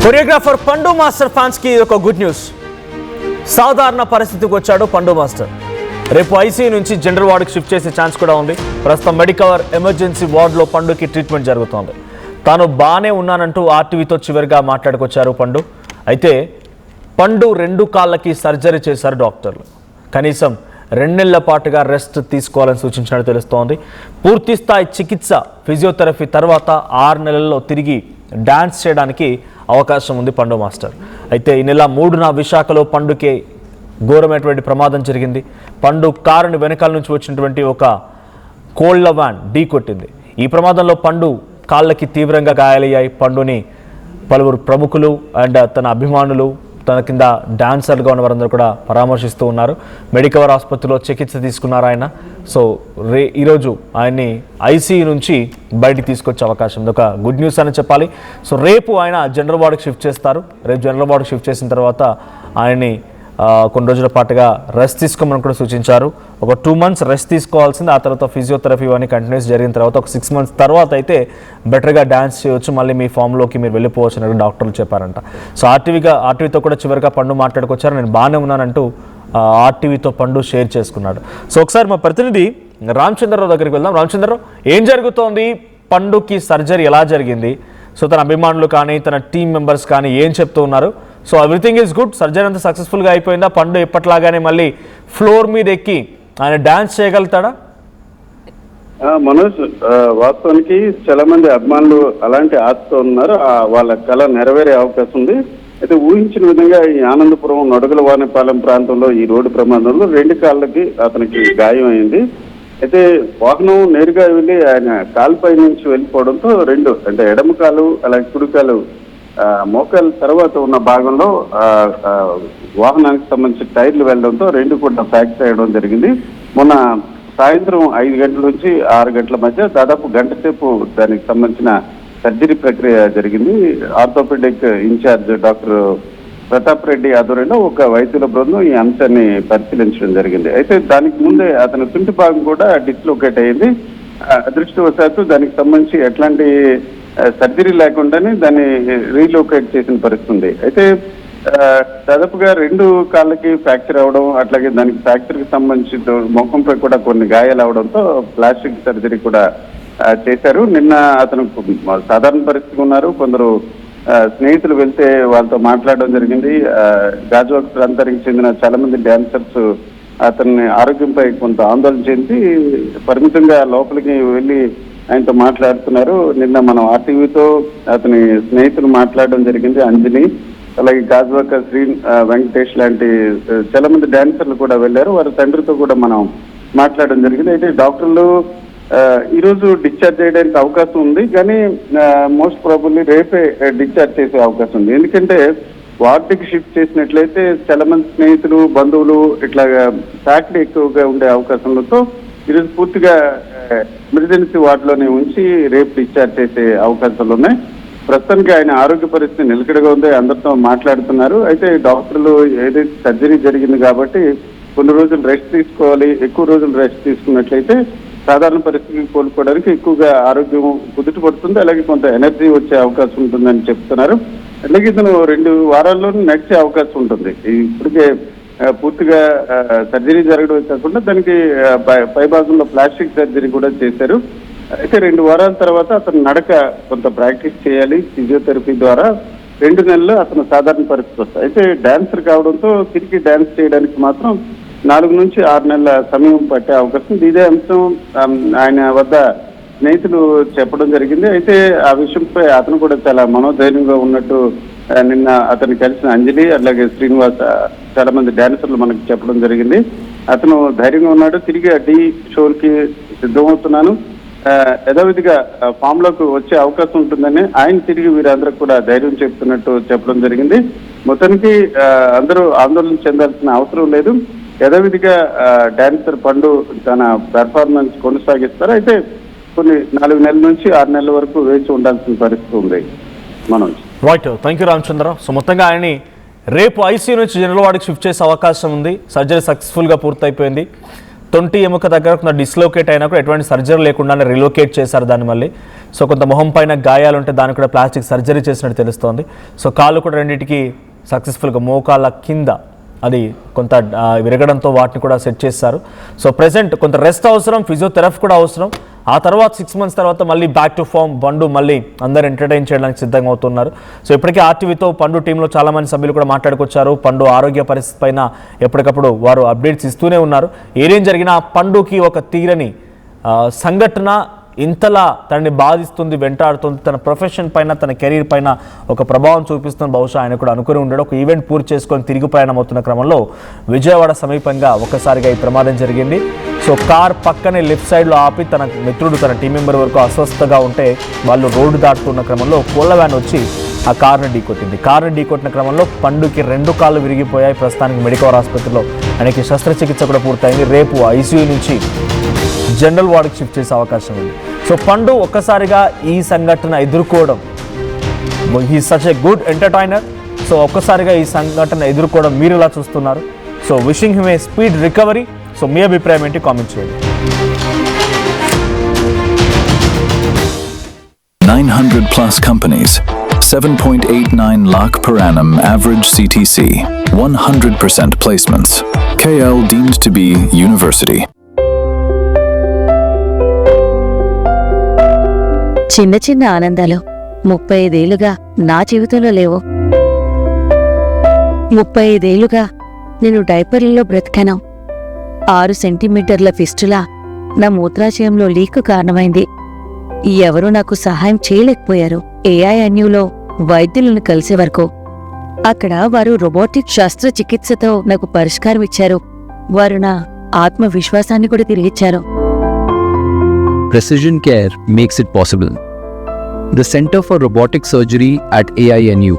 Choreographer పండు master fans కి ఒక గుడ్ న్యూస్. సాధారణ పరిస్థితికి వచ్చాడు పండు మాస్టర్. రేపు ఐసీయూ నుంచి జనరల్ వార్డుకి షిఫ్ట్ చేసే ఛాన్స్ కూడా ఉంది. ప్రస్తుతం మెడికవర్ ఎమర్జెన్సీ వార్డులో పండుకి ట్రీట్మెంట్ జరుగుతోంది. తాను బాగానే ఉన్నానంటూ ఆర్టీవీతో చివరిగా మాట్లాడుకొచ్చారు పండు. అయితే పండు 2 కాళ్ళకి సర్జరీ చేశారు డాక్టర్లు. కనీసం 2 నెలల పాటుగా రెస్ట్ తీసుకోవాలని సూచించినట్టు తెలుస్తోంది. పూర్తి స్థాయి చికిత్స ఫిజియోథెరపీ తర్వాత 6 నెలల్లో తిరిగి డాన్స్ చేయడానికి అవకాశం ఉంది పండు మాస్టర్. అయితే ఈ నెల 3న విశాఖలో పండుకి ఘోరమైనటువంటి ప్రమాదం జరిగింది. పండు కారుని వెనకాల నుంచి వచ్చినటువంటి ఒక కోళ్ల వ్యాన్ ఢీ కొట్టింది. ఈ ప్రమాదంలో పండు కాళ్ళకి తీవ్రంగా గాయాలయ్యాయి. పండుని పలువురు ప్రముఖులు అండ్ తన అభిమానులు, తన కింద డాన్సర్లుగా ఉన్న వారందరూ కూడా పరామర్శిస్తూ ఉన్నారు. మెడికవర్ ఆసుపత్రిలో చికిత్స తీసుకున్నారు ఆయన. సో ఈరోజు ఆయన్ని ఐసీయూ నుంచి బయటికి తీసుకొచ్చే అవకాశం ఉంది. ఒక గుడ్ న్యూస్ అని చెప్పాలి. సో రేపు ఆయన జనరల్ వార్డుకి షిఫ్ట్ చేస్తారు. రేపు జనరల్ వార్డుకి షిఫ్ట్ చేసిన తర్వాత ఆయన్ని కొన్ని రోజుల పాటుగా రెస్ట్ తీసుకోమని కూడా సూచించారు. ఒక 2 months రెస్ట్ తీసుకోవాల్సింది. ఆ తర్వాత ఫిజియోథెరపీ ఇవన్నీ కంటిన్యూస్ జరిగిన తర్వాత ఒక 6 months తర్వాత అయితే బెటర్గా డ్యాన్స్ చేయవచ్చు, మళ్ళీ మీ ఫామ్లోకి మీరు వెళ్ళిపోవచ్చు అని డాక్టర్లు చెప్పారంట. సో ఆర్టీవీతో కూడా చివరిగా పండు మాట్లాడుకొచ్చారు. నేను బాగానే ఉన్నానంటూ ఆర్టీవీతో పండు షేర్ చేసుకున్నాడు. సో ఒకసారి మా ప్రతినిధి రామచంద్రరావు దగ్గరికి వెళ్దాం. రామచంద్రరావు, ఏం జరుగుతోంది? పండుకి సర్జరీ ఎలా జరిగింది? సో తన అభిమానులు కానీ తన టీం మెంబర్స్ కానీ ఏం చెప్తూ ఉన్నారు? So everything is good, surgery అంతా సక్సెస్ఫుల్గా అయిపోయిందా? పండు ఎప్పట్లాగానే మళ్ళీ ఫ్లోర్ మీద ఎక్కి ఆయన డాన్స్ చేయగలుగుతాడా? మనోజ్, వాస్తవానికి చాలా మంది అభిమానులు అలాంటి ఆశతో ఉన్నారు. వాళ్ళ కళ నెరవేరే అవకాశం ఉంది. అయితే ఊహించిన విధంగా ఈ ఆనందపురం నొడగలవానిపాలెం ప్రాంతంలో ఈ రోడ్డు ప్రమాదంలో 2 కాళ్ళకి అతనికి గాయం అయింది. అయితే వాహనం నేరుగా వెళ్ళి ఆయన కాలుపై నుంచి వెళ్ళిపోవడంతో 2 అంటే ఎడమ కాలు అలాగే కుడి కాలు మోకాలు తర్వాత ఉన్న భాగంలో వాహనానికి సంబంధించిన టైర్లు వెళ్ళడంతో 2 కూడా ఫ్రాక్చర్ అయ్యడం జరిగింది. మొన్న సాయంత్రం 5 గంటల నుంచి 6 గంటల మధ్య దాదాపు గంట సేపు దానికి సంబంధించిన సర్జరీ ప్రక్రియ జరిగింది. Orthopaedic incharge doctor Pratap Reddy ఆధ్వర్యంలో ఒక వైద్యుల బృందం ఈ అంశాన్ని పరిశీలించడం జరిగింది. అయితే దానికి ముందే అతని తుంటి భాగం కూడా డిస్లోకేట్ అయింది. అదృష్టవశాత్తు దానికి సంబంధించి ఎట్లాంటి సర్జరీ లేకుండానే దాన్ని రీలోకేట్ చేసిన పరిస్థితి ఉంది. అయితే దాదాపుగా 2 కాళ్ళకి ఫ్రాక్చర్ అవడం, అట్లాగే దానికి ఫ్రాక్చర్కి సంబంధించి ముఖంపై కూడా కొన్ని గాయాలు అవడంతో ప్లాస్టిక్ సర్జరీ కూడా చేశారు. నిన్న అతను సాధారణ పరిస్థితి ఉన్నారు. కొందరు స్నేహితులు వెళ్తే వాళ్ళతో మాట్లాడడం జరిగింది. గాజువాక ప్రాంతానికి చెందిన చాలా మంది డాన్సర్స్ అతన్ని ఆరోగ్యంపై కొంత ఆందోళన చెంది పరిమితంగా లోపలికి వెళ్ళి ఆయనతో మాట్లాడుతున్నారు. నిన్న మనం ఆర్టీవీతో అతని స్నేహితులు మాట్లాడడం జరిగింది. అంజలి, అలాగే గాజువాక శ్రీ వెంకటేష్ లాంటి చాలా మంది డాన్సర్లు కూడా వెళ్ళారు. వారి తండ్రితో కూడా మనం మాట్లాడడం జరిగింది. అయితే డాక్టర్లు ఈరోజు డిశ్చార్జ్ చేయడానికి అవకాశం ఉంది, కానీ మోస్ట్ ప్రాబబ్లీ రేపే డిశ్చార్జ్ చేసే అవకాశం ఉంది. ఎందుకంటే వార్డుకి షిఫ్ట్ చేసినట్లయితే చాలా మంది స్నేహితులు, బంధువులు ఇట్లాగా ఫ్యాక్టరీ ఎక్కువగా ఉండే అవకాశంతో ఈరోజు పూర్తిగా ఎమర్జెన్సీ వార్డులోనే ఉంచి రేపు డిశ్చార్జ్ చేసే అవకాశాలు ఉన్నాయి. ప్రస్తుతానికి ఆయన ఆరోగ్య పరిస్థితి నిలకడగా ఉంది, అందరితో మాట్లాడుతున్నారు. అయితే డాక్టర్లు ఏదైతే సర్జరీ జరిగింది కాబట్టి కొన్ని రోజులు రెస్ట్ తీసుకోవాలి. ఎక్కువ రోజులు రెస్ట్ తీసుకున్నట్లయితే సాధారణ పరిస్థితికి కోలుకోవడానికి ఎక్కువగా ఆరోగ్యం కుదుట పడుతుంది, అలాగే కొంత ఎనర్జీ వచ్చే అవకాశం ఉంటుందని చెప్తున్నారు. అలాగే ఇతను 2 వారాల్లో నడిచే అవకాశం ఉంటుంది. ఇప్పటికే పూర్తిగా సర్జరీ జరగడం కాకుండా దానికి పైభాగంలో ప్లాస్టిక్ సర్జరీ కూడా చేశారు. అయితే 2 వారాల తర్వాత అతను నడక కొంత ప్రాక్టీస్ చేయాలి ఫిజియోథెరపీ ద్వారా. 2 నెలల్లో అతను సాధారణ పరిస్థితి వస్తుంది. అయితే డాన్సర్ కావడంతో తిరిగి డాన్స్ చేయడానికి మాత్రం 4 నుంచి 6 నెలల సమయం పట్టే అవకాశం. ఇదే అంశం ఆయన వద్ద స్నేహితులు చెప్పడం జరిగింది. అయితే ఆ విషయంపై అతను కూడా చాలా మనోధైర్యంగా ఉన్నట్టు నిన్న అతను కలిసిన అంజలి అలాగే శ్రీనివాస్ చాలా మంది డాన్సర్లు మనకు చెప్పడం జరిగింది. అతను ధైర్యంగా ఉన్నాడు. తిరిగి ఢీ షోకి సిద్ధమవుతున్నాను, యథావిధిగా ఫామ్ లోకి వచ్చే అవకాశం ఉంటుందని ఆయన తిరిగి వీరందరూ కూడా ధైర్యం చెప్తున్నట్టు చెప్పడం జరిగింది. మొత్తానికి అందరూ ఆందోళన చెందాల్సిన అవసరం లేదు. యథావిధిగా డాన్సర్ పండు తన పెర్ఫార్మెన్స్ కొనసాగిస్తారు. అయితే కొన్ని 4 నెలల నుంచి 6 నెలల వరకు వేచి ఉండాల్సిన పరిస్థితి ఉంది. Manoj, right, thank you Ramachandrarao. So మొత్తంగా ఆయన్ని రేపు ఐసీయూ నుంచి జనరల్ వార్డుకి షిఫ్ట్ చేసే అవకాశం ఉంది. సర్జరీ సక్సెస్ఫుల్గా పూర్తయిపోయింది. తొంటి ఎముక దగ్గర డిస్లోకేట్ అయినా కూడా ఎటువంటి సర్జరీ లేకుండానే రిలోకేట్ చేశారు దాన్ని మళ్ళీ. సో కొంత మొహం పైన గాయాలు ఉంటే దానికి కూడా ప్లాస్టిక్ సర్జరీ చేసినట్టు తెలుస్తోంది. సో కాళ్ళు కూడా రెండింటికి సక్సెస్ఫుల్గా మోకాళ్ళ కింద అది కొంత విరగడంతో వాటిని కూడా సెట్ చేస్తారు. సో ప్రెసెంట్ కొంత రెస్ట్ అవసరం, ఫిజియోథెరపీ కూడా అవసరం. ఆ తర్వాత 6 months తర్వాత మళ్ళీ బ్యాక్ టు ఫామ్ పండు మళ్ళీ అందరూ ఎంటర్టైన్ చేయడానికి సిద్ధంగా అవుతున్నారు. సో ఇప్పటికే ఆర్టీవీతో పండు టీంలో చాలామంది సభ్యులు కూడా మాట్లాడుకొచ్చారు. పండు ఆరోగ్య పరిస్థితి పైన ఎప్పటికప్పుడు వారు అప్డేట్స్ ఇస్తూనే ఉన్నారు. ఏదేం జరిగినా పండుకి ఒక తీరని సంఘటన ఇంతలా తనని బాధిస్తుంది, వెంటాడుతుంది, తన ప్రొఫెషన్ పైన, తన కెరీర్ పైన ఒక ప్రభావం చూపిస్తుంది. బహుశా ఆయన కూడా అనుకుని ఉండడు. ఒక ఈవెంట్ పూర్తి చేసుకొని తిరిగి ప్రయాణం అవుతున్న క్రమంలో విజయవాడ సమీపంగా ఒక్కసారిగా ఈ ప్రమాదం జరిగింది. సో కార్ పక్కనే లెఫ్ట్ సైడ్లో ఆపి తన మిత్రుడు, తన టీం మెంబర్ వరకు అస్వస్థగా ఉంటే వాళ్ళు రోడ్డు దాటుతున్న క్రమంలో కోళ్ళ వ్యాన్ వచ్చి ఆ కార్ని ఢీకొట్టింది. కార్ని ఢీకొట్టిన క్రమంలో పండుకి 2 కాళ్ళు విరిగిపోయాయి. ప్రస్తుతానికి మెడికవర్ ఆసుపత్రిలో ఆయనకి శస్త్రచికిత్స కూడా పూర్తయింది. రేపు ఐసీయూ నుంచి జనరల్ వార్డుకి షిఫ్ట్ చేసే అవకాశం ఉంది. సో పండు ఒక్కసారిగా ఈ సంఘటన ఎదుర్కోవడం, he such a good entertainer. So ఒక్కసారిగా ఈ సంఘటన ఎదుర్కోవడం మీరు ఇలా చూస్తున్నారు. So wishing him a speed recovery. So మీ అభిప్రాయం ఏంటి కామెంట్ చేయండి. 900 plus companies, 7.89 lakh per annum average CTC, 100% placements. KL deemed to be university. చిన్న చిన్న ఆనందాలు 35 ఏళ్లుగా నా జీవితంలో లేవు. 35 ఏళ్లుగా నేను డైపర్లలో బ్రతికాను. 6 సెంటీమీటర్ల ఫిస్టులా నా మూత్రాశయంలో లీక్ కారణమైంది. ఎవరూ నాకు సహాయం చేయలేకపోయారు. ఏఐఎన్యూలో వైద్యులను కలిసే వరకు. అక్కడ వారు రోబోటిక్ శస్త్రచికిత్సతో నాకు పరిష్కారం ఇచ్చారు. వారు నా ఆత్మవిశ్వాసాన్ని కూడా తిరిగిచ్చారు. Precision care makes it possible. The Center for Robotic Surgery at AINU